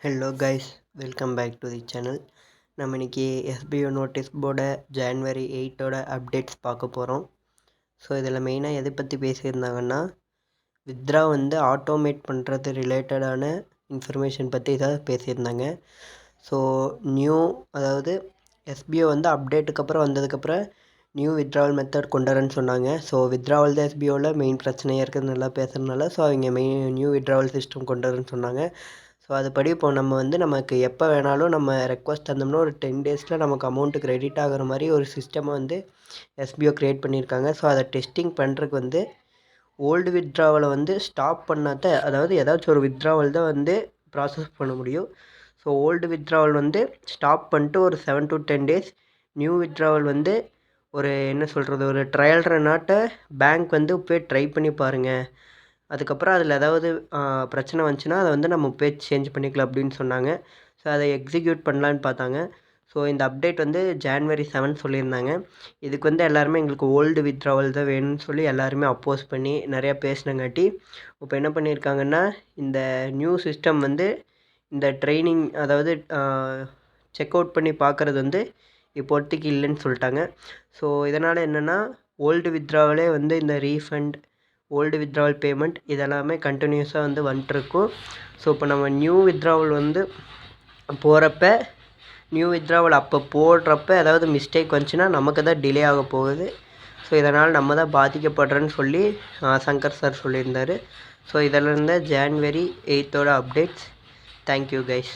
Hello guys, welcome back to the channel. நம்ம இன்றைக்கி SPO notice போர்டை ஜான்வரி 8 அப்டேட்ஸ் பார்க்க போகிறோம். ஸோ இதில் மெயினாக எதை பற்றி பேசியிருந்தாங்கன்னா, வித்ரா ஆட்டோமேட் பண்ணுறது ரிலேட்டடான இன்ஃபர்மேஷன் பற்றி தான் பேசியிருந்தாங்க. ஸோ அதாவது எஸ்பிஓ அப்டேட்டுக்கு அப்புறம் வந்ததுக்கப்புறம் நியூ வித்ட்ராவல் மெத்தட் கொண்டு வரேன்னு சொன்னாங்க. ஸோ வித்ட்ராவல் தான் எஸ்பிஓவில் மெயின் பிரச்சனையாக இருக்குது நல்லா பேசுகிறதுனால. ஸோ அவங்க நியூ வித்ட்ராவல் சிஸ்டம் கொண்டு வரேன்னு சொன்னாங்க. ஸோ அதுபடி இப்போ நமக்கு எப்போ வேணாலும் நம்ம ரெக்வஸ்ட் தந்தோம்னா ஒரு 10 டேஸில் நமக்கு அமௌண்ட்டு கிரெடிட் ஆகிற மாதிரி ஒரு சிஸ்டமை எஸ்பிஓ க்ரியேட் பண்ணியிருக்காங்க. ஸோ அதை டெஸ்டிங் பண்ணுறதுக்கு ஓல்டு வித்ட்ராவலை ஸ்டாப் பண்ணாத, அதாவது ஏதாச்சும் ஒரு வித்ட்ராவல் தான் ப்ராசஸ் பண்ண முடியும். ஸோ ஓல்டு வித்ட்ராவல் ஸ்டாப் பண்ணிட்டு ஒரு 7 to 10 டேஸ் நியூ வித்ட்ராவல் ஒரு ஒரு ட்ரையல் ரன்னாட்ட பேங்க் போய் ட்ரை பண்ணி பாருங்கள். அதுக்கப்புறம் அதில் ஏதாவது பிரச்சனை வந்துச்சுன்னா அதை நம்ம போய் சேஞ்ச் பண்ணிக்கலாம் அப்படின்னு சொன்னாங்க. ஸோ அதை எக்ஸிக்யூட் பண்ணலான்னு பார்த்தாங்க. ஸோ இந்த அப்டேட் ஜான்வரி 7 சொல்லியிருந்தாங்க. இதுக்கு எல்லாருமே எங்களுக்கு ஓல்டு வித்ட்ராவல் தான் வேணும்னு சொல்லி எல்லாருமே அப்போஸ் பண்ணி நிறையா பேசினங்காட்டி இப்போ என்ன பண்ணியிருக்காங்கன்னா, இந்த நியூ சிஸ்டம் இந்த ட்ரைனிங், அதாவது செக் அவுட் பண்ணி பார்க்குறது இப்போதைக்கு இல்லைன்னு சொல்லிட்டாங்க. ஸோ இதனால் என்னென்னா, ஓல்டு வித்ட்ராவலே இந்த ரீஃபண்ட், ஓல்டு வித்ட்ராவல் பேமெண்ட் இதெல்லாமே கண்டினியூஸாக வந்துட்டுருக்கும். ஸோ இப்போ நம்ம நியூ வித்ட்ராவல் போகிறப்ப, நியூ வித்ட்ராவல் அப்போ போடுறப்ப ஏதாவது மிஸ்டேக் வந்துச்சுன்னா நமக்கு தான் டிலே ஆக போகுது. ஸோ இதனால் நம்ம தான் பாதிக்கப்படுறேன்னு சொல்லி சங்கர் சார் சொல்லியிருந்தார். ஸோ இதில் இருந்த ஜான்வரி 8 அப்டேட்ஸ். Thank you guys.